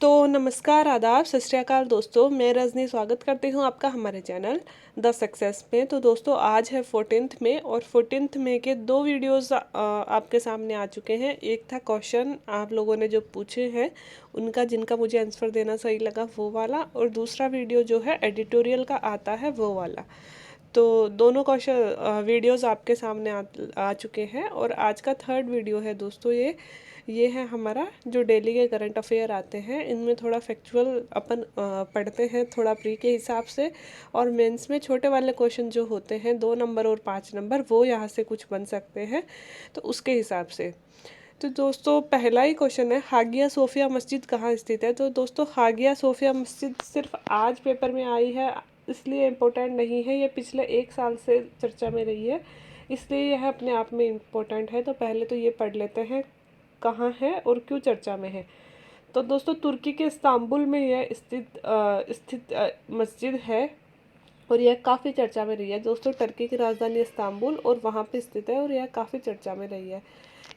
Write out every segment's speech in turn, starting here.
तो नमस्कार, आदाब, सत श्री अकाल दोस्तों। मैं रजनी स्वागत करती हूँ आपका हमारे चैनल द सक्सेस में। तो दोस्तों आज है 14th मई और 14th मई के दो वीडियोस आपके सामने आ चुके हैं। एक था क्वेश्चन आप लोगों ने जो पूछे हैं उनका, जिनका मुझे आंसर देना सही लगा वो वाला, और दूसरा वीडियो जो है एडिटोरियल का आता है वो वाला। तो दोनों क्वेश्चन वीडियोस आपके सामने आ चुके हैं। और आज का थर्ड वीडियो है दोस्तों, ये है हमारा जो डेली के करंट अफेयर आते हैं, इनमें थोड़ा फैक्चुअल अपन पढ़ते हैं थोड़ा प्री के हिसाब से। और मेंस में छोटे वाले क्वेश्चन जो होते हैं 2 नंबर और 5 नंबर, वो यहाँ से कुछ बन सकते हैं, तो उसके हिसाब से। तो दोस्तों पहला ही क्वेश्चन है, हागिया सोफिया मस्जिद कहाँ स्थित है। तो दोस्तों हागिया सोफिया मस्जिद सिर्फ आज पेपर में आई है, इसलिए इम्पोर्टेंट नहीं है। ये पिछले 1 साल से चर्चा में रही है, इसलिए यह अपने आप में इम्पोर्टेंट है। तो पहले तो ये पढ़ लेते हैं कहाँ है और क्यों चर्चा में है। तो दोस्तों तुर्की के इस्तांबुल में यह स्थित मस्जिद है और यह काफ़ी चर्चा में रही है। दोस्तों टर्की की राजधानी इस्तांबुल और वहाँ पे स्थित है और यह काफ़ी चर्चा में रही है।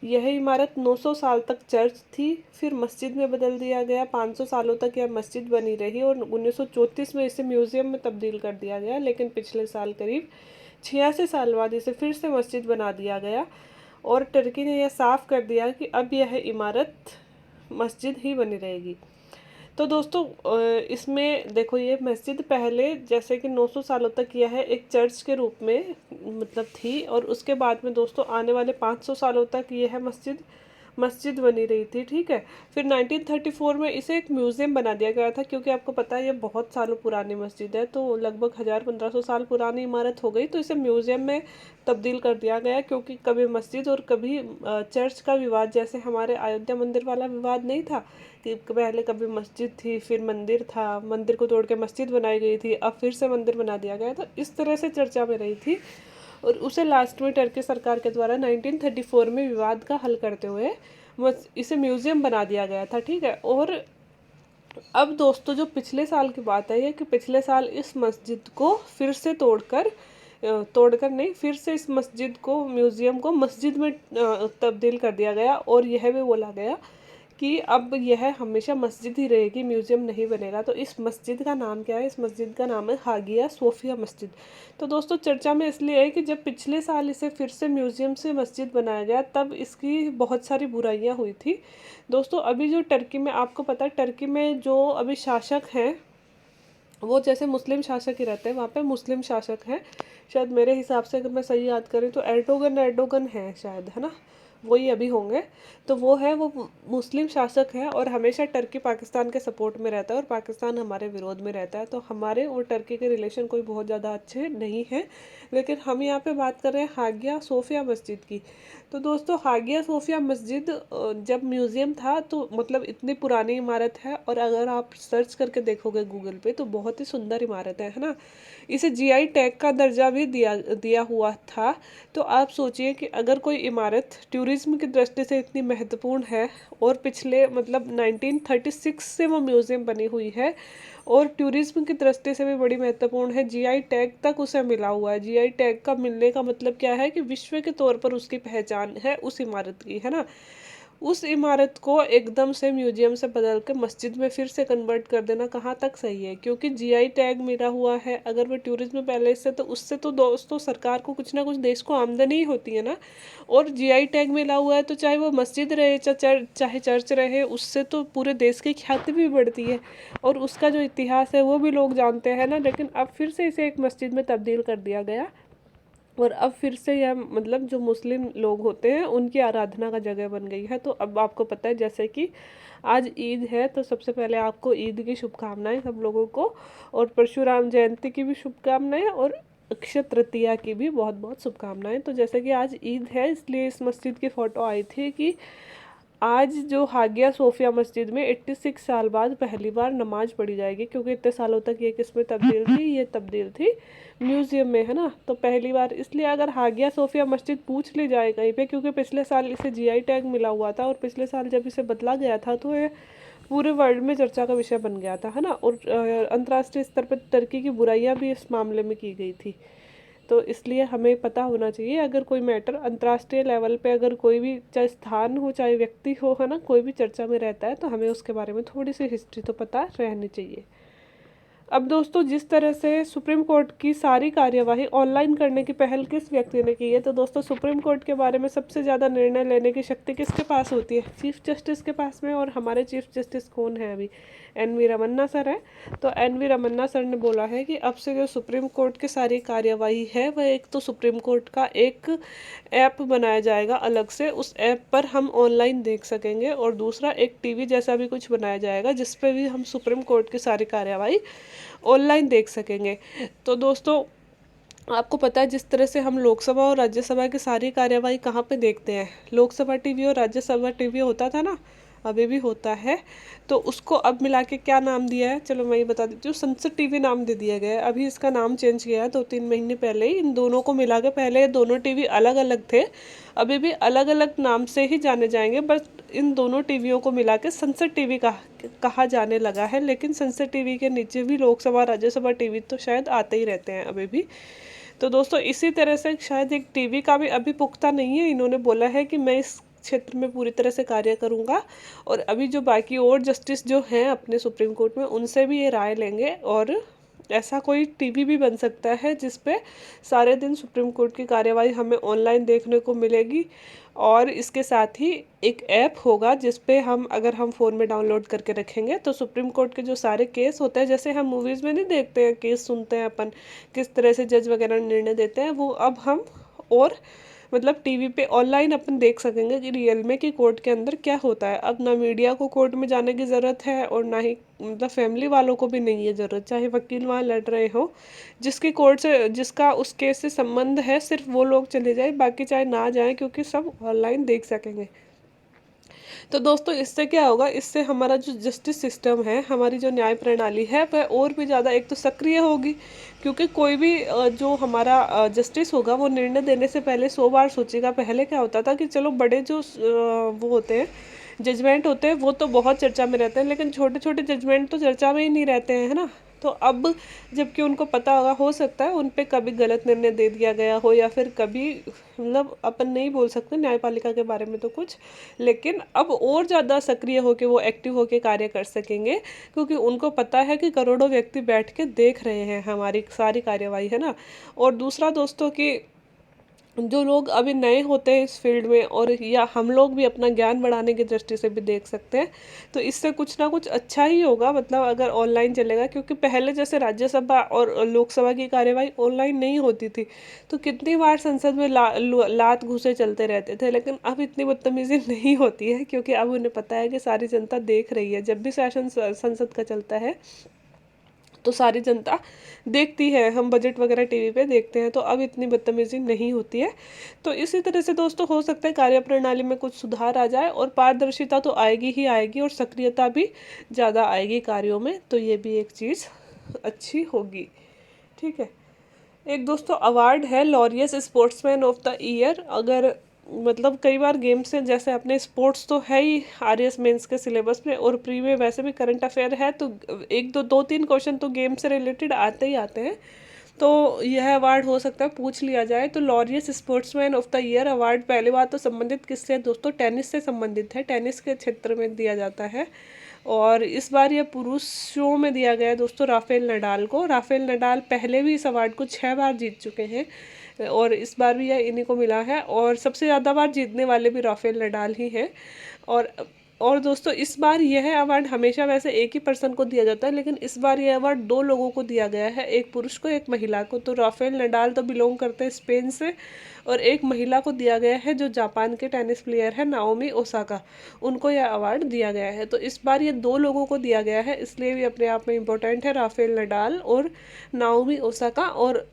यह इमारत 900 साल तक चर्च थी, फिर मस्जिद में बदल दिया गया। 500 सालों तक यह मस्जिद बनी रही और 1934 में इसे म्यूज़ियम में तब्दील कर दिया गया, लेकिन पिछले साल करीब 86 साल बाद इसे फिर से मस्जिद बना दिया गया और टर्की ने यह साफ कर दिया कि अब यह इमारत मस्जिद ही बनी रहेगी। तो दोस्तों इसमें देखो, ये मस्जिद पहले जैसे कि 900 सालों तक यह एक चर्च के रूप में मतलब थी, और उसके बाद में दोस्तों आने वाले 500 सालों तक यह मस्जिद बनी रही थी। ठीक है, फिर 1934 में इसे एक म्यूज़ियम बना दिया गया था, क्योंकि आपको पता है ये बहुत सालों पुरानी मस्जिद है, तो लगभग 1000-1500 साल पुरानी इमारत हो गई, तो इसे म्यूज़ियम में तब्दील कर दिया गया। क्योंकि कभी मस्जिद और कभी चर्च का विवाद, जैसे हमारे अयोध्या मंदिर वाला विवाद नहीं था कि पहले कभी मस्जिद थी फिर मंदिर था, मंदिर को तोड़ के मस्जिद बनाई गई थी, अब फिर से मंदिर बना दिया गया, तो इस तरह से चर्चा में रही थी। और उसे लास्ट में टर्की सरकार के द्वारा 1934 में विवाद का हल करते हुए इसे म्यूज़ियम बना दिया गया था। ठीक है, और अब दोस्तों जो पिछले साल की बात है, ये कि पिछले साल इस मस्जिद को फिर से तोड़कर नहीं, फिर से इस मस्जिद को, म्यूज़ियम को मस्जिद में तब्दील कर दिया गया। और यह भी बोला गया कि अब यह हमेशा मस्जिद ही रहेगी, म्यूज़ियम नहीं बनेगा। तो इस मस्जिद का नाम क्या है? इस मस्जिद का नाम है हागिया सोफिया मस्जिद। तो दोस्तों चर्चा में इसलिए है कि जब पिछले साल इसे फिर से म्यूज़ियम से मस्जिद बनाया गया, तब इसकी बहुत सारी बुराइयां हुई थी। दोस्तों अभी जो टर्की में, आपको पता है टर्की में जो अभी शासक हैं वो जैसे मुस्लिम शासक ही रहते हैं, वहाँ पे मुस्लिम शासक हैं शायद, मेरे हिसाब से अगर मैं सही याद करें तो एर्डोगन है शायद, है ना, वही अभी होंगे। तो वो मुस्लिम शासक है और हमेशा टर्की पाकिस्तान के सपोर्ट में रहता है और पाकिस्तान हमारे विरोध में रहता है। तो हमारे और टर्की के रिलेशन कोई बहुत ज़्यादा अच्छे नहीं हैं। लेकिन हम यहाँ पे बात कर रहे हैं हागिया सोफिया मस्जिद की। तो दोस्तों हागिया सोफिया मस्जिद जब म्यूज़ियम था तो मतलब इतनी पुरानी इमारत है, और अगर आप सर्च करके देखोगे गूगल पे तो बहुत ही सुंदर इमारत है ना। इसे जीआई टैग का दर्जा भी दिया हुआ था। तो आप सोचिए कि अगर कोई इमारत टूरिज्म की दृष्टि से इतनी महत्वपूर्ण है और पिछले मतलब 1936 से वो म्यूज़ियम बनी हुई है और टूरिज्म की दृष्टि से भी बड़ी महत्वपूर्ण है, जीआई टैग तक उसे मिला हुआ है। जीआई टैग का मिलने का मतलब क्या है कि विश्व के तौर पर उसकी पहचान है उस इमारत की, है ना। उस इमारत को एकदम से म्यूजियम से बदल के मस्जिद में फिर से कन्वर्ट कर देना कहाँ तक सही है? क्योंकि जीआई टैग मिला हुआ है, अगर वो टूरिज्म पैलेस है तो उससे तो दोस्तों सरकार को कुछ ना कुछ, देश को आमदनी ही होती है ना। और जीआई टैग मिला हुआ है तो चाहे वो मस्जिद रहे चाहे चर्च रहे, उससे तो पूरे देश की ख्याति भी बढ़ती है और उसका जो इतिहास है वो भी लोग जानते हैं ना। लेकिन अब फिर से इसे एक मस्जिद में तब्दील कर दिया गया और अब फिर से यह मतलब जो मुस्लिम लोग होते हैं उनकी आराधना का जगह बन गई है। तो अब आपको पता है जैसे कि आज ईद है, तो सबसे पहले आपको ईद की शुभकामनाएं सब लोगों को, और परशुराम जयंती की भी शुभकामनाएं और अक्षय तृतीया की भी बहुत बहुत शुभकामनाएं। तो जैसे कि आज ईद है इसलिए इस मस्जिद की फ़ोटो आई थी कि आज जो हागिया सोफिया मस्जिद में 86 साल बाद पहली बार नमाज पढ़ी जाएगी, क्योंकि इतने सालों तक ये किस में तब्दील थी? ये तब्दील थी म्यूज़ियम में, है ना। तो पहली बार इसलिए अगर हागिया सोफिया मस्जिद पूछ ली जाए कहीं पे, क्योंकि पिछले साल इसे जीआई टैग मिला हुआ था और पिछले साल जब इसे बदला गया था तो ये पूरे वर्ल्ड में चर्चा का विषय बन गया था, है ना। और अंतर्राष्ट्रीय स्तर पर टर्की की बुराइयां भी इस मामले में की गई थी। तो इसलिए हमें पता होना चाहिए, अगर कोई मैटर अंतर्राष्ट्रीय लेवल पे अगर कोई भी चाहे स्थान हो चाहे व्यक्ति हो, है ना, कोई भी चर्चा में रहता है तो हमें उसके बारे में थोड़ी सी हिस्ट्री तो पता रहनी चाहिए। अब दोस्तों, जिस तरह से सुप्रीम कोर्ट की सारी कार्यवाही ऑनलाइन करने की पहल किस व्यक्ति ने की है, तो दोस्तों सुप्रीम कोर्ट के बारे में सबसे ज़्यादा निर्णय लेने की शक्ति किसके पास होती है? चीफ जस्टिस के पास में। और हमारे चीफ जस्टिस कौन है अभी? एन.वी. रमन्ना सर है। तो एन.वी. रमन्ना सर ने बोला है कि अब से जो सुप्रीम कोर्ट की सारी कार्यवाही है वह एक तो सुप्रीम कोर्ट का एक ऐप बनाया जाएगा अलग से, उस ऐप पर हम ऑनलाइन देख सकेंगे, और दूसरा एक टीवी जैसा भी कुछ बनाया जाएगा जिस पे भी हम सुप्रीम कोर्ट की सारी कार्यवाही ऑनलाइन देख सकेंगे। तो दोस्तों, आपको पता है जिस तरह से हम लोकसभा और राज्यसभा की सारी कार्यवाही कहाँ पे देखते हैं? लोकसभा टीवी और राज्यसभा टीवी होता था ना, अभी भी होता है, तो उसको अब मिला के क्या नाम दिया है, चलो मैं ये बता देती हूँ, संसद टीवी नाम दे दिया गया है। अभी इसका नाम चेंज किया है 2-3 महीने पहले ही। इन दोनों को मिला के, पहले ये दोनों टीवी अलग अलग थे, अभी भी अलग अलग नाम से ही जाने जाएंगे, बस इन दोनों टीवियों को मिला के संसद टीवी कहा जाने लगा है। लेकिन संसद टीवी के नीचे भी लोकसभा राज्यसभा टीवी तो शायद आते ही रहते हैं अभी भी। तो दोस्तों, इसी तरह से शायद एक टीवी का भी अभी पुख्ता नहीं है। इन्होंने बोला है कि मैं इस क्षेत्र में पूरी तरह से कार्य करूंगा, और अभी जो बाकी और जस्टिस जो हैं अपने सुप्रीम कोर्ट में, उनसे भी ये राय लेंगे, और ऐसा कोई टीवी भी बन सकता है जिस पे सारे दिन सुप्रीम कोर्ट की कार्यवाही हमें ऑनलाइन देखने को मिलेगी। और इसके साथ ही एक ऐप होगा जिस पे हम, अगर हम फ़ोन में डाउनलोड करके रखेंगे, तो सुप्रीम कोर्ट के जो सारे केस होते हैं, जैसे हम मूवीज़ में नहीं देखते हैं केस सुनते हैं अपन, किस तरह से जज वगैरह निर्णय देते हैं, वो अब हम और मतलब टीवी पे ऑनलाइन अपन देख सकेंगे कि रियल में कि कोर्ट के अंदर क्या होता है। अब ना मीडिया को कोर्ट में जाने की ज़रूरत है, और ना ही मतलब फैमिली वालों को भी नहीं है ज़रूरत, चाहे वकील वहाँ लड़ रहे हो, जिसकी कोर्ट से, जिसका उस केस से संबंध है, सिर्फ वो लोग चले जाए, बाकी चाहे ना जाए, क्योंकि सब ऑनलाइन देख सकेंगे। तो दोस्तों, इससे क्या होगा? इससे हमारा जो जस्टिस सिस्टम है, हमारी जो न्याय प्रणाली है, वह और भी ज़्यादा एक तो सक्रिय होगी, क्योंकि कोई भी जो हमारा जस्टिस होगा वो निर्णय देने से पहले 100 बार सोचेगा। पहले क्या होता था कि चलो बड़े जो वो होते हैं, जजमेंट होते हैं, वो तो बहुत चर्चा में रहते हैं, लेकिन छोटे छोटे जजमेंट तो चर्चा में ही नहीं रहते हैं, है ना। तो अब जबकि उनको पता होगा, हो सकता है उन पे कभी गलत निर्णय दे दिया गया हो, या फिर कभी, मतलब अपन नहीं बोल सकते न्यायपालिका के बारे में तो कुछ, लेकिन अब और ज़्यादा सक्रिय होकर वो एक्टिव होकर कार्य कर सकेंगे, क्योंकि उनको पता है कि करोड़ों व्यक्ति बैठ के देख रहे हैं हमारी सारी कार्यवाही, है ना। और दूसरा दोस्तों कि जो लोग अभी नए होते हैं इस फील्ड में, और या हम लोग भी अपना ज्ञान बढ़ाने की दृष्टि से भी देख सकते हैं, तो इससे कुछ ना कुछ अच्छा ही होगा, मतलब अगर ऑनलाइन चलेगा। क्योंकि पहले जैसे राज्यसभा और लोकसभा की कार्यवाही ऑनलाइन नहीं होती थी, तो कितनी बार संसद में लात घूंसे चलते रहते थे, लेकिन अब इतनी बदतमीजी नहीं होती है, क्योंकि अब उन्हें पता है कि सारी जनता देख रही है। जब भी सेशन संसद का चलता है तो सारी जनता देखती है, हम बजट वगैरह टीवी पे देखते हैं, तो अब इतनी बदतमीजी नहीं होती है। तो इसी तरह से दोस्तों, हो सकता है कार्यप्रणाली में कुछ सुधार आ जाए, और पारदर्शिता तो आएगी ही आएगी, और सक्रियता भी ज़्यादा आएगी कार्यों में, तो ये भी एक चीज़ अच्छी होगी। ठीक है। एक दोस्तों अवार्ड है Laureus sportsman of the year. अगर मतलब कई बार गेम्स से, जैसे अपने स्पोर्ट्स तो है ही आरएस मेंस के सिलेबस में, और प्री में वैसे भी करंट अफेयर है, तो एक दो तीन क्वेश्चन तो गेम से रिलेटेड आते ही आते हैं, तो यह अवार्ड हो सकता है पूछ लिया जाए। तो Laureus sportsman of the year award पहली बात तो संबंधित किससे है दोस्तों? टेनिस से संबंधित है, टेनिस के क्षेत्र में दिया जाता है, और इस बार यह पुरुषों में दिया गया है दोस्तों राफेल नडाल को। राफेल नडाल पहले भी इस अवार्ड को 6 बार जीत चुके हैं, और इस बार भी यह इन्हीं को मिला है, और सबसे ज़्यादा बार जीतने वाले भी राफेल नडाल ही हैं। और दोस्तों, इस बार यह अवार्ड हमेशा वैसे एक ही पर्सन को दिया जाता है, लेकिन इस बार यह अवार्ड 2 लोगों को दिया गया है, एक पुरुष को एक महिला को। तो राफेल नडाल तो बिलोंग करते हैं स्पेन से, और एक महिला को दिया गया है जो जापान के टेनिस प्लेयर है नाओमी ओसाका, उनको यह अवार्ड दिया गया है। तो इस बार ये 2 लोगों को दिया गया है, इसलिए भी अपने आप में इम्पोर्टेंट है, राफेल नडाल और नाओमी ओसाका। और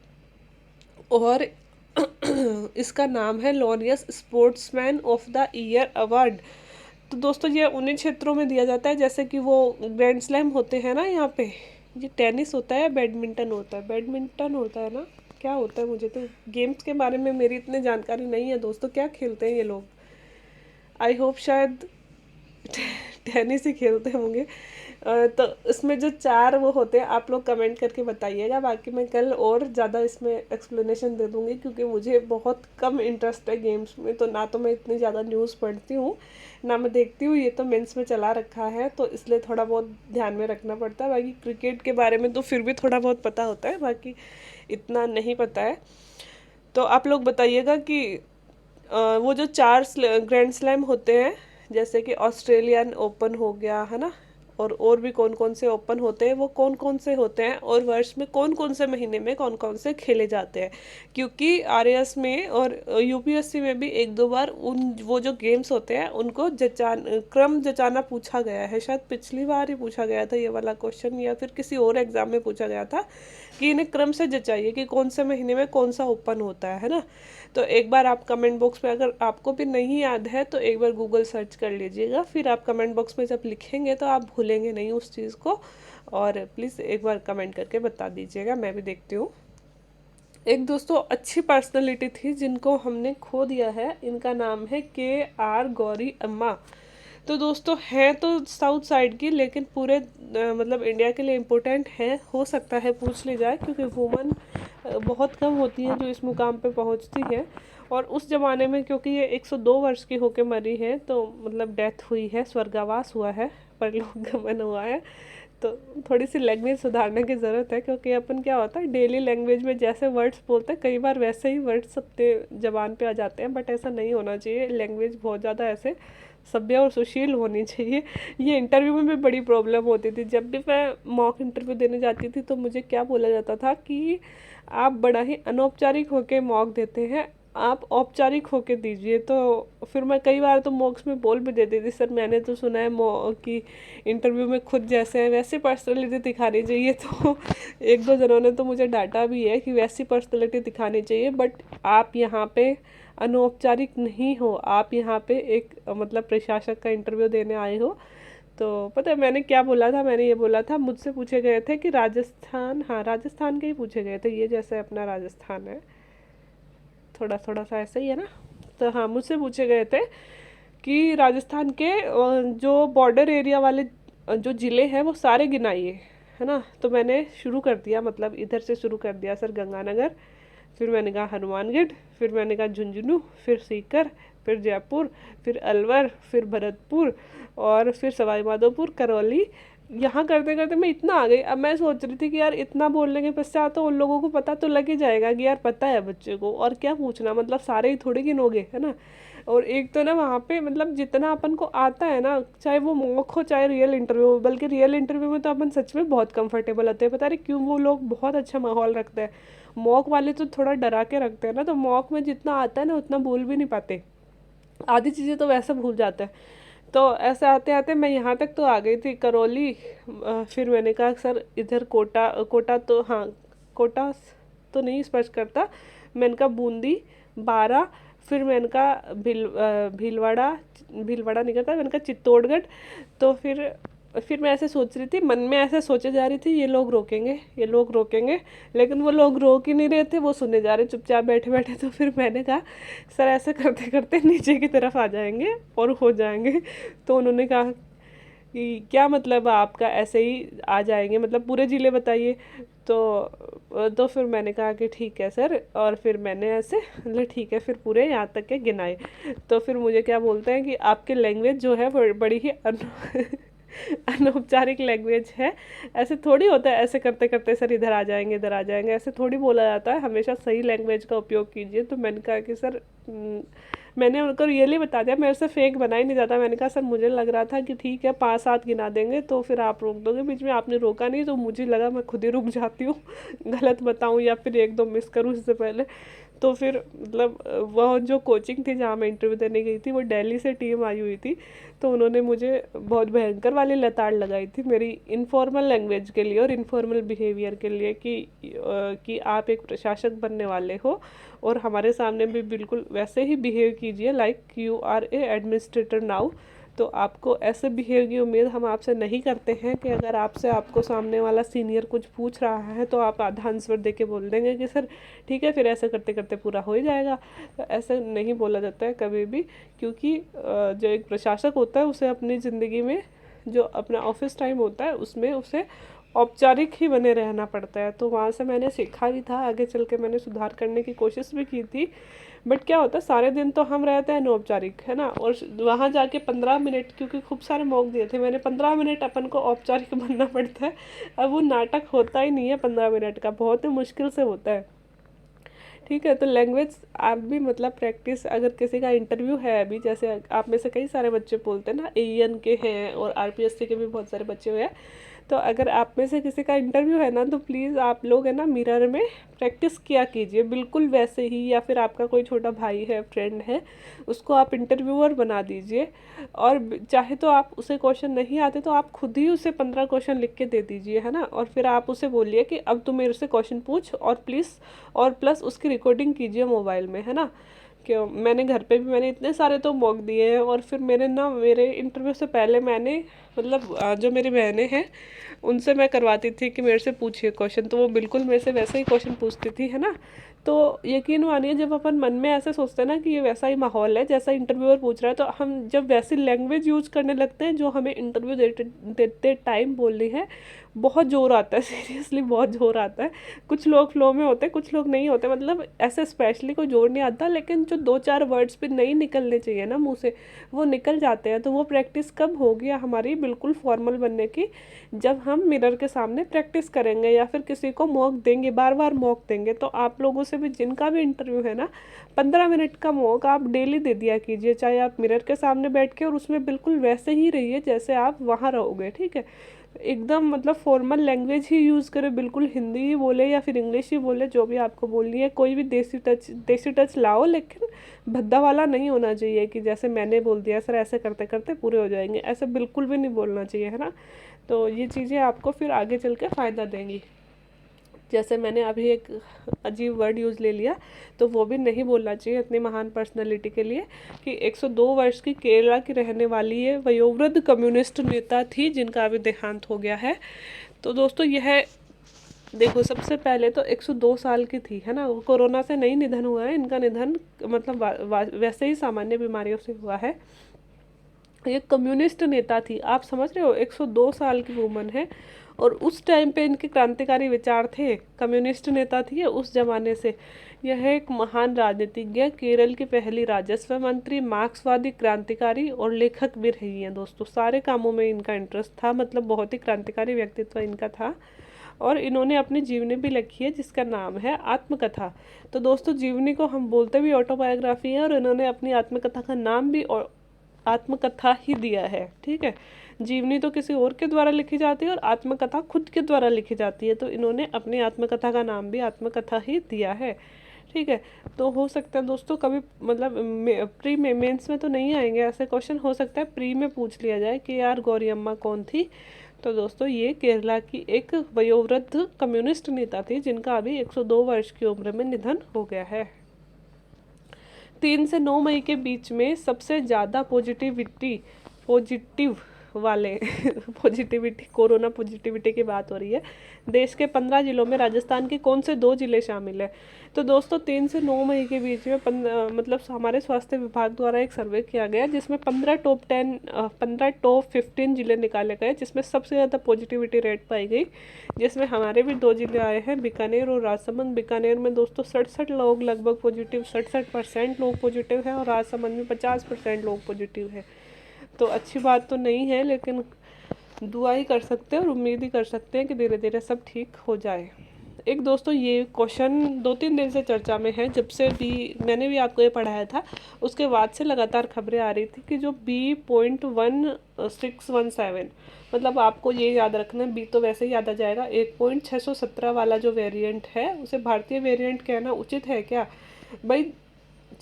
इसका नाम है Laureus sportsman of the year award. तो दोस्तों, ये उन्हीं क्षेत्रों में दिया जाता है, जैसे कि वो ग्रैंड स्लैम होते हैं ना, यहाँ पे ये टेनिस होता है, बैडमिंटन होता है, बैडमिंटन होता है ना, क्या होता है, मुझे तो गेम्स के बारे में मेरी इतनी जानकारी नहीं है दोस्तों, क्या खेलते हैं ये लोग। आई होप शायद टेनिस ही खेलते होंगे। तो इसमें जो 4 वो होते हैं, आप लोग कमेंट करके बताइएगा। बाकी मैं कल और ज़्यादा इसमें एक्सप्लेनेशन दे दूँगी, क्योंकि मुझे बहुत कम इंटरेस्ट है गेम्स में। तो ना तो मैं इतनी ज़्यादा न्यूज़ पढ़ती हूँ, ना मैं देखती हूँ। ये तो मेंस में चला रखा है, तो इसलिए थोड़ा बहुत ध्यान में रखना पड़ता है। बाकी क्रिकेट के बारे में तो फिर भी थोड़ा बहुत पता होता है, बाकी इतना नहीं पता है। तो आप लोग बताइएगा कि वो जो 4 ग्रैंड स्लैम होते हैं, जैसे कि ऑस्ट्रेलियन ओपन हो गया है ना, और भी कौन कौन से ओपन होते हैं, वो कौन कौन से होते हैं, और वर्ष में कौन कौन से महीने में कौन कौन से खेले जाते हैं। क्योंकि आरएएस में और यूपीएससी में भी 1-2 बार उन वो जो गेम्स होते हैं उनको क्रम जचाना पूछा गया है। शायद पिछली बार ही पूछा गया था ये वाला क्वेश्चन, या फिर किसी और एग्जाम में पूछा गया था कि इन्हें क्रम से जचाइए कि कौन से महीने में कौन सा ओपन होता है ना। तो एक बार आप कमेंट बॉक्स में, अगर आपको भी नहीं याद है तो एक बार गूगल सर्च कर लीजिएगा, फिर आप कमेंट बॉक्स में जब लिखेंगे तो आप भूलेंगे नहीं उस चीज़ को। और प्लीज़ एक बार कमेंट करके बता दीजिएगा, मैं भी देखती हूँ। एक दोस्तों अच्छी पर्सनालिटी थी जिनको हमने खो दिया है, इनका नाम है KR गौरी अम्मा। तो दोस्तों हैं तो साउथ साइड की, लेकिन पूरे मतलब इंडिया के लिए इम्पोर्टेंट है, हो सकता है पूछ ली जाए, क्योंकि वुमन बहुत कम होती है जो इस मुकाम पे पहुंचती है। और उस ज़माने में क्योंकि ये 102 वर्ष की होके मरी है, तो मतलब डेथ हुई है, स्वर्गवास हुआ है, परलोक गमन हुआ है। तो थोड़ी सी लैंग्वेज सुधारने की ज़रूरत है, क्योंकि अपन क्या होता है डेली लैंग्वेज में जैसे वर्ड्स बोलते हैं, कई बार वैसे ही वर्ड्स अपने जबान पे आ जाते हैं, बट ऐसा नहीं होना चाहिए। लैंग्वेज बहुत ज़्यादा ऐसे सभ्य और सुशील होनी चाहिए। ये इंटरव्यू में भी बड़ी प्रॉब्लम होती थी। जब भी मैं मॉक इंटरव्यू देने जाती थी तो मुझे क्या बोला जाता था कि आप बड़ा ही अनौपचारिक होके मॉक देते हैं, आप औपचारिक होके दीजिए। तो फिर मैं कई बार तो मॉक्स में बोल भी देती थी, सर मैंने तो सुना है कि इंटरव्यू में खुद जैसे हैं वैसी पर्सनैलिटी दिखानी चाहिए। तो 1-2 जनों ने तो मुझे डांटा भी है कि वैसी पर्सनैलिटी दिखानी चाहिए, बट आप यहाँ पे अनौपचारिक नहीं हो, आप यहाँ पे एक मतलब प्रशासक का इंटरव्यू देने आए हो। तो पता है मैंने क्या बोला था, मैंने ये बोला था, मुझसे पूछे गए थे कि राजस्थान, हाँ राजस्थान के ही पूछे गए थे, ये जैसे अपना राजस्थान है थोड़ा थोड़ा सा ऐसा ही है ना। तो हाँ मुझसे पूछे गए थे कि राजस्थान के जो बॉर्डर एरिया वाले जो ज़िले हैं वो सारे गिनाइए, है ना। तो मैंने शुरू कर दिया, मतलब इधर से शुरू कर दिया, सर गंगानगर, फिर मैंने कहा हनुमानगढ़, फिर मैंने कहा झुंझुनू, फिर सीकर, फिर जयपुर, फिर अलवर, फिर भरतपुर, और फिर सवाई माधोपुर, करौली। यहाँ करते करते मैं इतना आ गई। अब मैं सोच रही थी कि यार इतना बोलने के पश्चात तो उन लोगों को पता तो लग ही जाएगा कि यार पता है बच्चे को, और क्या पूछना, मतलब सारे ही थोड़ी गिनोगे, है ना। और एक तो ना वहाँ पे मतलब जितना अपन को आता है ना, चाहे वो मॉक हो चाहे रियल इंटरव्यू हो, बल्कि रियल इंटरव्यू में तो अपन सच में बहुत कंफर्टेबल होते हैं। पता नहीं क्यों वो लोग बहुत अच्छा माहौल रखते हैं। मॉक वाले तो थोड़ा डरा के रखते हैं ना, तो मॉक में जितना आता है ना उतना बोल भी नहीं पाते, आधी चीज़ें तो वैसे भूल जाते हैं। तो ऐसे आते आते मैं यहाँ तक तो आ गई थी, करौली। फिर मैंने कहा सर इधर कोटा, कोटा तो हाँ कोटा तो नहीं स्पर्श करता, मैंने कहा बूंदी, बारा, फिर मैंने कहा भीलवाड़ा, भीलवाड़ा नहीं करता, मैंने कहा चित्तौड़गढ़। तो फिर मैं ऐसे सोच रही थी, मन में ऐसे सोचे जा रही थी ये लोग रोकेंगे, ये लोग रोकेंगे, लेकिन वो लोग रोक ही नहीं रहे थे, वो सुने जा रहे चुपचाप बैठे बैठे। तो फिर मैंने कहा सर ऐसे करते करते नीचे की तरफ आ जाएंगे और हो जाएंगे। तो उन्होंने कहा कि क्या मतलब आपका ऐसे ही आ जाएंगे, मतलब पूरे ज़िले बताइए। तो फिर मैंने कहा कि ठीक है सर, और फिर मैंने ऐसे मतलब ठीक है, फिर पूरे यहाँ तक के गिनाए। तो फिर मुझे क्या बोलते हैं कि आपकी लैंग्वेज जो है बड़ी ही अनौपचारिक लैंग्वेज है, ऐसे थोड़ी होता है ऐसे करते करते सर इधर आ जाएंगे इधर आ जाएंगे, ऐसे थोड़ी बोला जाता है, हमेशा सही लैंग्वेज का उपयोग कीजिए। तो मैंने कहा कि सर मैंने उनको रियली बता दिया, मेरे से फेक बना ही नहीं जाता। मैंने कहा सर मुझे लग रहा था कि ठीक है 5-7 गिना देंगे तो फिर आप रोक दोगे, बीच में आपने रोका नहीं, तो मुझे लगा मैं खुद ही रुक जाती हूँ गलत बताऊँ या फिर 1-2 मिस करूँ इससे पहले। तो फिर मतलब वह जो कोचिंग थी जहाँ मैं इंटरव्यू देने गई थी, वो दिल्ली से टीम आई हुई थी। तो उन्होंने मुझे बहुत भयंकर वाली लताड़ लगाई थी मेरी इनफॉर्मल लैंग्वेज के लिए और इनफॉर्मल बिहेवियर के लिए कि आप एक प्रशासक बनने वाले हो और हमारे सामने भी बिल्कुल वैसे ही बिहेव कीजिए like you are a administrator now. तो आपको ऐसे बिहेव की उम्मीद हम आपसे नहीं करते हैं कि अगर आपसे आपको सामने वाला सीनियर कुछ पूछ रहा है तो आप आधा आंसर दे के बोल देंगे कि सर ठीक है, फिर ऐसे करते करते पूरा हो ही जाएगा। तो ऐसे नहीं बोला जाता है कभी भी, क्योंकि जो एक प्रशासक होता है उसे अपनी ज़िंदगी में जो अपना ऑफिस टाइम होता है उसमें उसे औपचारिक ही बने रहना पड़ता है। तो वहाँ से मैंने सीखा भी था, आगे चल के मैंने सुधार करने की कोशिश भी की थी। बट क्या होता है, सारे दिन तो हम रहते हैं अनौपचारिक, है ना, और वहाँ जाके 15 मिनट, क्योंकि खूब सारे मौक दिए थे मैंने, 15 मिनट अपन को औपचारिक बनना पड़ता है। अब वो नाटक होता ही नहीं है 15 मिनट का, बहुत ही मुश्किल से होता है। ठीक है, तो लैंग्वेज आप भी मतलब प्रैक्टिस, अगर किसी का इंटरव्यू है अभी, जैसे आप में से कई सारे बच्चे बोलते हैं ना एईएन के हैं और आरपीएससी के भी बहुत सारे बच्चे हुए हैं, तो अगर आप में से किसी का इंटरव्यू है ना तो प्लीज़ आप लोग है ना मिरर में प्रैक्टिस किया कीजिए बिल्कुल वैसे ही, या फिर आपका कोई छोटा भाई है, फ्रेंड है, उसको आप इंटरव्यूअर बना दीजिए। और चाहे तो आप उसे क्वेश्चन नहीं आते तो आप खुद ही उसे 15 क्वेश्चन लिख के दे दीजिए, है ना, और फिर आप उसे बोलिए कि अब तू मेरे से क्वेश्चन पूछ, और प्लीज़ और प्लस उसकी रिकॉर्डिंग कीजिए मोबाइल में, है ना। क्यों, मैंने घर पे भी मैंने इतने सारे तो मॉक दिए हैं, और फिर मेरे इंटरव्यू से पहले मैंने मतलब जो मेरी बहनें हैं उनसे मैं करवाती थी कि मेरे से पूछिए क्वेश्चन, तो वो बिल्कुल मेरे से वैसे ही क्वेश्चन पूछती थी, है ना। तो यकीन मानिए जब अपन मन में ऐसे सोचते हैं ना कि ये वैसा ही माहौल है जैसा इंटरव्यूअर पूछ रहा है, तो हम जब वैसी लैंग्वेज यूज करने लगते हैं जो हमें इंटरव्यू देते देते टाइम बोलनी है, बहुत जोर आता है सीरियसली, बहुत जोर आता है। कुछ लोग फ्लो में होते हैं, कुछ लोग नहीं होते, मतलब ऐसे स्पेशली कोई जोर नहीं आता, लेकिन जो 2-4 वर्ड्स भी नहीं निकलने चाहिए ना मुंह से वो निकल जाते हैं। तो वो प्रैक्टिस कब होगी हमारी बिल्कुल फॉर्मल बनने की, जब हम मिरर के सामने प्रैक्टिस करेंगे या फिर किसी को मॉक देंगे, बार बार मॉक देंगे। तो आप लोगों से भी जिनका भी इंटरव्यू है ना, 15 मिनट का मॉक आप डेली दे दिया कीजिए, चाहे आप मिरर के सामने बैठ के, और उसमें बिल्कुल वैसे ही रहिए जैसे आप वहाँ रहोगे, ठीक है। एकदम मतलब फॉर्मल लैंग्वेज ही यूज़ करें, बिल्कुल हिंदी ही बोले या फिर इंग्लिश ही बोले, जो भी आपको बोलनी है। कोई भी देसी टच लाओ, लेकिन भद्दा वाला नहीं होना चाहिए कि जैसे मैंने बोल दिया सर ऐसे करते करते पूरे हो जाएंगे, ऐसे बिल्कुल भी नहीं बोलना चाहिए, है ना। तो ये चीज़ें आपको फिर आगे चल के फ़ायदा देंगी। जैसे मैंने अभी एक अजीब वर्ड यूज़ ले लिया, तो वो भी नहीं बोलना चाहिए इतनी महान पर्सनालिटी के लिए, कि 102 वर्ष की केरला की रहने वाली ये वयोवृद्ध कम्युनिस्ट नेता थी जिनका अभी देहांत हो गया है। तो दोस्तों यह देखो, सबसे पहले तो 102 साल की थी, है ना, कोरोना से नहीं निधन हुआ है इनका, निधन मतलब वैसे ही सामान्य बीमारियों से हुआ है। ये कम्युनिस्ट नेता थी, आप समझ रहे हो, 102 साल की वुमन है, और उस टाइम पे इनके क्रांतिकारी विचार थे, कम्युनिस्ट नेता थी ये उस जमाने से। यह एक महान राजनीतिज्ञ, केरल की पहली राजस्व मंत्री, मार्क्सवादी क्रांतिकारी और लेखक भी रही हैं दोस्तों। सारे कामों में इनका इंटरेस्ट था, मतलब बहुत ही क्रांतिकारी व्यक्तित्व इनका था। और इन्होंने अपनी जीवनी भी लिखी है जिसका नाम है आत्मकथा। तो दोस्तों जीवनी को हम बोलते भी ऑटोबायोग्राफी है, और इन्होंने अपनी आत्मकथा का नाम भी आत्मकथा ही दिया है, ठीक है। जीवनी तो किसी और के द्वारा लिखी जाती है और आत्मकथा खुद के द्वारा लिखी जाती है, तो इन्होंने अपनी आत्मकथा का नाम भी आत्मकथा ही दिया है, ठीक है। तो हो सकता है दोस्तों कभी मतलब प्री में मेंस में तो नहीं आएंगे ऐसे क्वेश्चन, हो सकता है प्री में पूछ लिया जाए कि यार गौरी अम्मा कौन थी। तो दोस्तों ये केरला की एक वयोवृद्ध कम्युनिस्ट नेता थी जिनका अभी 102 वर्ष की उम्र में निधन हो गया है। 3 से 9 मई के बीच में सबसे ज़्यादा पॉजिटिव वाले पॉजिटिविटी, कोरोना पॉजिटिविटी की बात हो रही है, देश के 15 जिलों में राजस्थान के कौन से 2 जिले शामिल है। तो दोस्तों 3 से 9 मई के बीच में मतलब हमारे स्वास्थ्य विभाग द्वारा एक सर्वे किया गया जिसमें 15 टॉप 15 जिले निकाले गए जिसमें सबसे ज़्यादा पॉजिटिविटी रेट पाई गई, जिसमें हमारे भी 2 जिले आए हैं, बीकानेर और राजसमंद। बीकानेर में दोस्तों 67 लोग लगभग पॉजिटिव, 67% लोग पॉजिटिव है, और राजसमंद में 50% लोग पॉजिटिव है। तो अच्छी बात तो नहीं है, लेकिन दुआ ही कर सकते हैं और उम्मीद ही कर सकते हैं कि धीरे धीरे सब ठीक हो जाए। एक दोस्तों ये क्वेश्चन 2-3 दिन से चर्चा में है, जब से भी मैंने भी आपको ये पढ़ाया था उसके बाद से लगातार खबरें आ रही थी कि जो B.1617, मतलब आपको ये याद रखना, बी तो वैसे ही याद आ जाएगा, 1.617 वाला जो वेरिएंट है उसे भारतीय वेरिएंट कहना उचित है क्या भाई।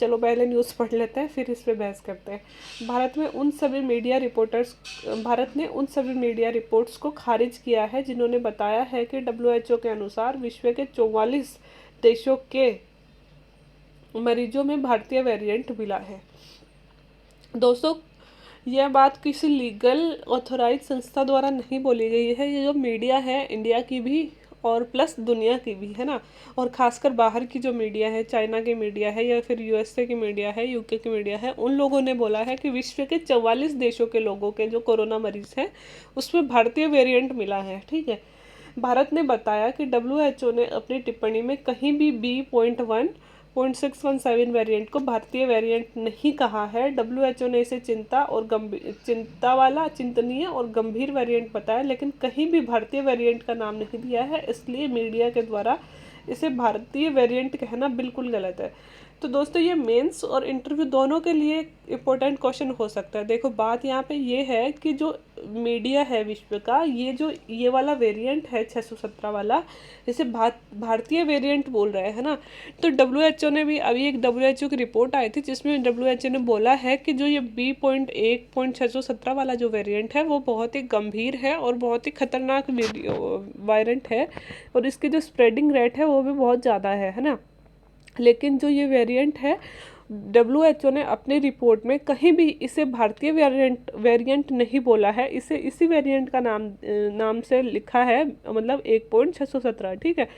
चलो पहले न्यूज़ पढ़ लेते हैं फिर इस पे बहस करते हैं। भारत ने उन सभी मीडिया रिपोर्ट्स को खारिज किया है जिन्होंने बताया है कि WHO के अनुसार विश्व के 44 देशों के मरीजों में भारतीय वेरिएंट मिला है। दोस्तों यह बात किसी लीगल ऑथोराइज संस्था द्वारा नहीं बोली गई है। ये जो मीडिया है इंडिया की भी और प्लस दुनिया की भी है ना, और खासकर बाहर की जो मीडिया है, चाइना की मीडिया है या फिर यूएसए की मीडिया है, यूके की मीडिया है, उन लोगों ने बोला है कि विश्व के 44 देशों के लोगों के जो कोरोना मरीज हैं उसमें भारतीय वेरिएंट मिला है। ठीक है, भारत ने बताया कि डब्ल्यूएचओ ने अपनी टिप्पणी में कहीं भी B.1.617 वेरिएंट को भारतीय वेरिएंट नहीं कहा है। डब्ल्यूएचओ ने इसे चिंता वाला, चिंतनीय और गंभीर वेरिएंट बताया, लेकिन कहीं भी भारतीय वेरिएंट का नाम नहीं दिया है। इसलिए मीडिया के द्वारा इसे भारतीय वेरिएंट कहना बिल्कुल गलत है। तो दोस्तों ये मेंस और इंटरव्यू दोनों के लिए इम्पोर्टेंट क्वेश्चन हो सकता है। देखो बात यहाँ पे ये है कि जो मीडिया है विश्व का, ये वाला वेरिएंट है 617 वाला, इसे भारतीय वेरिएंट बोल रहे हैं ना। तो डब्ल्यूएचओ ने भी अभी एक डब्ल्यूएचओ की रिपोर्ट आई थी जिसमें डब्ल्यूएचओ ने बोला है कि जो ये B.1.617 वाला जो वेरिएंट है वो बहुत ही गंभीर है और बहुत ही खतरनाक वायरेंट है, और इसकी जो स्प्रेडिंग रेट है वो भी बहुत ज़्यादा है ना। लेकिन जो ये वेरिएंट है, डब्ल्यूएचओ ने अपनी रिपोर्ट में कहीं भी इसे भारतीय वेरिएंट नहीं बोला है। इसे इसी वेरिएंट का नाम से लिखा है, मतलब 1.617। ठीक है,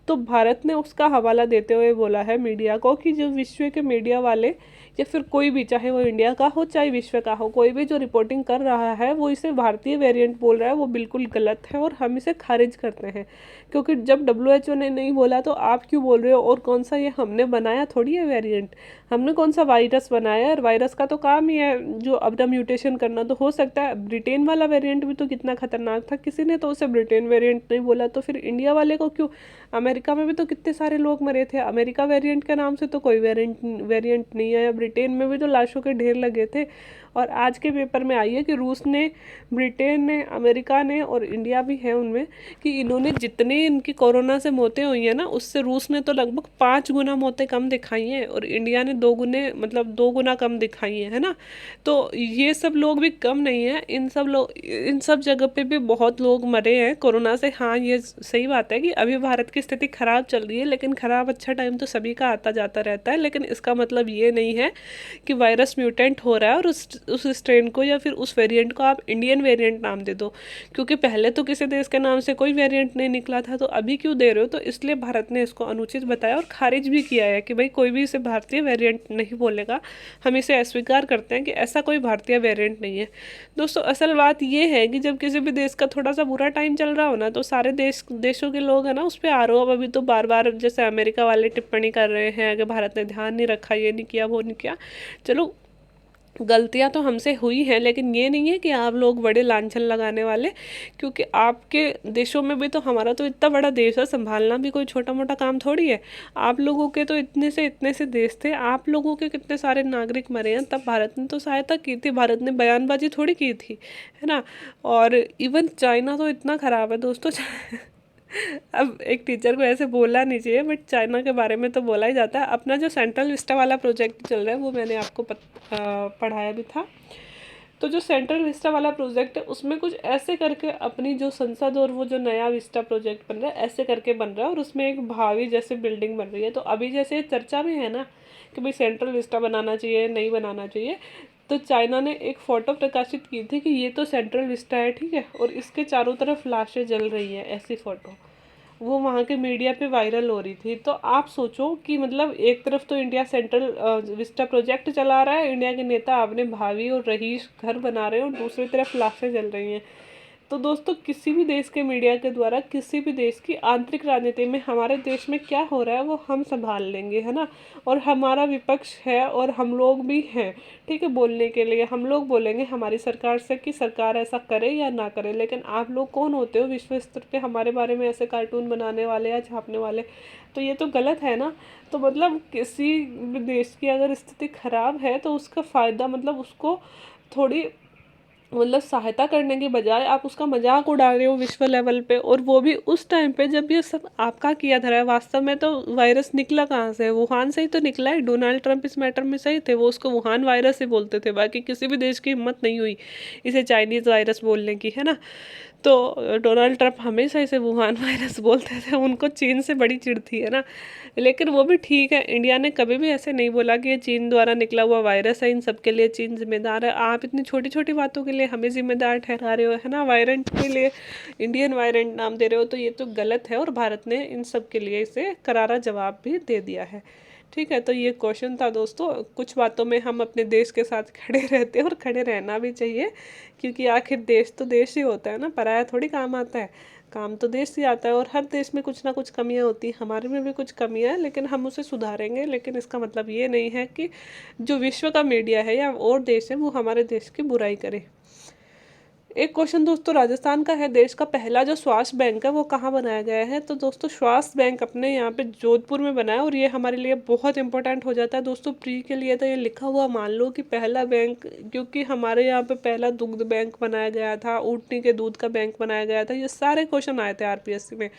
तो भारत ने उसका हवाला देते हुए बोला है मीडिया को कि जो विश्व के मीडिया वाले या फिर कोई भी, चाहे वो इंडिया का हो चाहे विश्व का हो, कोई भी जो रिपोर्टिंग कर रहा है वो इसे भारतीय वेरिएंट बोल रहा है, वो बिल्कुल गलत है और हम इसे खारिज करते हैं। क्योंकि जब डब्ल्यूएचओ ने नहीं बोला तो आप क्यों बोल रहे हो, और कौन सा ये हमने बनाया थोड़ी है वेरिएंट, हमने कौन सा वायरस बनाया है। और वायरस का तो काम ही है जो अपना म्यूटेशन करना। तो हो सकता है ब्रिटेन वाला वेरिएंट भी तो कितना खतरनाक था, किसी ने तो उसे ब्रिटेन वेरिएंट नहीं बोला, तो फिर इंडिया वाले को क्यों। अमेरिका में भी तो कितने सारे लोग मरे थे, अमेरिका वेरिएंट के नाम से तो कोई वेरिएंट नहीं आया। ब्रिटेन में भी तो लाशों के ढेर लगे थे। और आज के पेपर में आई है कि रूस ने, ब्रिटेन ने, अमेरिका ने और इंडिया भी है उनमें, कि इन्होंने जितने इनकी कोरोना से मौतें हुई हैं ना, उससे रूस ने तो लगभग 5 गुना मौतें कम दिखाई हैं और इंडिया ने 2 गुने, मतलब 2 गुना कम दिखाई है ना। तो ये सब लोग भी कम नहीं है, इन सब जगह पे भी बहुत लोग मरे हैं कोरोना से। हाँ ये सही बात है कि अभी भारत की स्थिति खराब चल रही है, लेकिन खराब अच्छा टाइम तो सभी का आता जाता रहता है। लेकिन इसका मतलब ये नहीं है कि वायरस म्यूटेंट हो रहा है और उस स्ट्रेन को या फिर उस वेरिएंट को आप इंडियन वेरिएंट नाम दे दो, क्योंकि पहले तो किसी देश के नाम से कोई वेरिएंट नहीं निकला था, तो अभी क्यों दे रहे हो। तो इसलिए भारत ने इसको अनुचित बताया और खारिज भी किया है कि भाई कोई भी इसे भारतीय वेरिएंट नहीं बोलेगा, हम इसे अस्वीकार करते हैं कि ऐसा कोई भारतीय वेरिएंट नहीं है। दोस्तों असल बात ये है कि जब किसी भी देश का थोड़ा सा बुरा टाइम चल रहा हो ना, तो सारे देशों के लोग है ना उस पर आरोप अभी तो बार बार, जैसे अमेरिका वाले टिप्पणी कर रहे हैं कि भारत ने ध्यान नहीं रखा, ये नहीं किया, वो नहीं किया। चलो गलतियां तो हमसे हुई हैं, लेकिन ये नहीं है कि आप लोग बड़े लांछन लगाने वाले, क्योंकि आपके देशों में भी तो, हमारा तो इतना बड़ा देश है, संभालना भी कोई छोटा मोटा काम थोड़ी है। आप लोगों के तो इतने से देश थे, आप लोगों के कितने सारे नागरिक मरे हैं, तब भारत ने तो सहायता की थी, भारत ने बयानबाजी थोड़ी की थी, है ना। और इवन चाइना तो इतना ख़राब है दोस्तों अब एक टीचर को ऐसे बोलना नहीं चाहिए, बट चाइना के बारे में तो बोला ही जाता है। अपना जो सेंट्रल विस्टा वाला प्रोजेक्ट चल रहा है वो मैंने आपको पढ़ाया भी था। तो जो सेंट्रल विस्टा वाला प्रोजेक्ट है उसमें कुछ ऐसे करके अपनी जो संसद और वो जो नया विस्टा प्रोजेक्ट बन रहा है ऐसे करके बन रहा है, और उसमें एक भावी जैसे बिल्डिंग बन रही है। तो अभी जैसे चर्चा में है ना कि भाई सेंट्रल विस्टा बनाना चाहिए नहीं बनाना चाहिए, तो चाइना ने एक फ़ोटो प्रकाशित की थी कि ये तो सेंट्रल विस्टा है, ठीक है, और इसके चारों तरफ लाशें जल रही हैं, ऐसी फ़ोटो वो वहाँ के मीडिया पे वायरल हो रही थी। तो आप सोचो कि मतलब एक तरफ तो इंडिया सेंट्रल विस्टा प्रोजेक्ट चला रहा है, इंडिया के नेता अपने भावी और रईस घर बना रहे हैं, और दूसरी तरफ लाशें जल रही हैं। तो दोस्तों किसी भी देश के मीडिया के द्वारा किसी भी देश की आंतरिक राजनीति में हमारे देश में क्या हो रहा है वो हम संभाल लेंगे, है ना। और हमारा विपक्ष है और हम लोग भी हैं, ठीक है, बोलने के लिए हम लोग बोलेंगे हमारी सरकार से कि सरकार ऐसा करे या ना करे। लेकिन आप लोग कौन होते हो विश्व स्तर पे हमारे बारे में ऐसे कार्टून बनाने वाले या छापने वाले। तो ये तो गलत है ना। तो मतलब किसी भी देश की अगर स्थिति खराब है तो उसका फ़ायदा, मतलब उसको थोड़ी मतलब सहायता करने के बजाय आप उसका मजाक उड़ा रहे हो विश्व लेवल पे, और वो भी उस टाइम पे जब ये सब आपका किया धरा है। वास्तव में तो वायरस निकला कहाँ से? वुहान से ही तो निकला है। डोनाल्ड ट्रंप इस मैटर में सही थे, वो उसको वुहान वायरस ही बोलते थे, बाकी किसी भी देश की हिम्मत नहीं हुई इसे चाइनीज़ वायरस बोलने की, है ना। तो डोनाल्ड ट्रंप हमेशा इसे वुहान वायरस बोलते थे, उनको चीन से बड़ी चिढ़ थी, है ना। लेकिन वो भी ठीक है, इंडिया ने कभी भी ऐसे नहीं बोला कि ये चीन द्वारा निकला हुआ वायरस है, इन सब के लिए चीन जिम्मेदार है। आप इतनी छोटी छोटी बातों के लिए हमें जिम्मेदार ठहरा रहे हो, है ना। वायरेंट के लिए इंडियन वायरेंट नाम दे रहे हो, तो ये तो गलत है, और भारत ने इन सब के लिए इसे करारा जवाब भी दे दिया है। ठीक है, तो ये क्वेश्चन था दोस्तों। कुछ बातों में हम अपने देश के साथ खड़े रहते हैं, और खड़े रहना भी चाहिए, क्योंकि आखिर देश तो देश ही होता है ना, पराया थोड़ी काम आता है। काम तो देश ही आता है, और हर देश में कुछ ना कुछ कमियां होती हैं, हमारे में भी कुछ कमियां हैं, लेकिन हम उसे सुधारेंगे। लेकिन इसका मतलब ये नहीं है कि जो विश्व का मीडिया है या और देश है वो हमारे देश की बुराई करे। एक क्वेश्चन दोस्तों राजस्थान का है, देश का पहला जो स्वास्थ्य बैंक है वो कहाँ बनाया गया है? तो दोस्तों स्वास्थ्य बैंक अपने यहाँ पे जोधपुर में बना है, और ये हमारे लिए बहुत इंपॉर्टेंट हो जाता है दोस्तों। प्री के लिए तो ये लिखा हुआ मान लो कि पहला बैंक, क्योंकि हमारे यहाँ पे पहला दुग्ध बैंक बनाया गया था, ऊँटनी के दूध का बैंक बनाया गया था। ये सारे क्वेश्चन आए थे आरपीएससी में।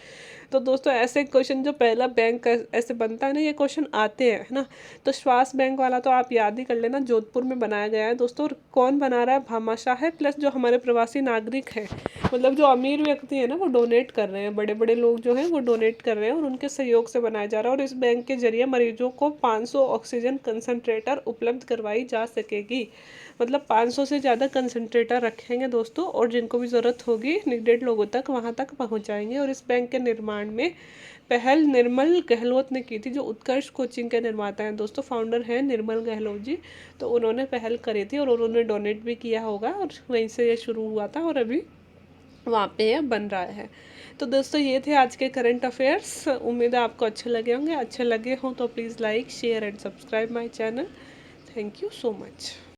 तो दोस्तों ऐसे क्वेश्चन जो पहला बैंक ऐसे बनता है ना, ये क्वेश्चन आते हैं, है ना। तो स्वास्थ्य बैंक वाला तो आप याद ही कर लेना, जोधपुर में बनाया गया है दोस्तों। और कौन बना रहा है? भामाशाह है, प्लस जो हमारे प्रवासी नागरिक हैं, मतलब जो अमीर व्यक्ति है ना, वो डोनेट कर रहे हैं। बड़े बड़े लोग जो हैं वो डोनेट कर रहे हैं, और उनके सहयोग से बनाया जा रहा है। और इस बैंक के जरिए मरीजों को 500 ऑक्सीजन कंसनट्रेटर उपलब्ध करवाई जा सकेगी। मतलब 500 से ज़्यादा कंसनट्रेटर रखेंगे दोस्तों, और जिनको भी ज़रूरत होगी नीडेड लोगों तक वहाँ तक पहुँचाएंगे। और इस बैंक के निर्माण में पहल निर्मल गहलोत ने की थी, जो उत्कर्ष कोचिंग के निर्माता हैं दोस्तों, फाउंडर हैं निर्मल गहलोत जी। तो उन्होंने पहल करी थी, और उन्होंने डोनेट भी किया होगा, और वहीं से ये शुरू हुआ था, और अभी वहाँ पे ये बन रहा है। तो दोस्तों ये थे आज के करंट अफेयर्स। उम्मीद है आपको अच्छे लगे होंगे। अच्छे लगे हों तो please like share and subscribe my channel. Thank you so much.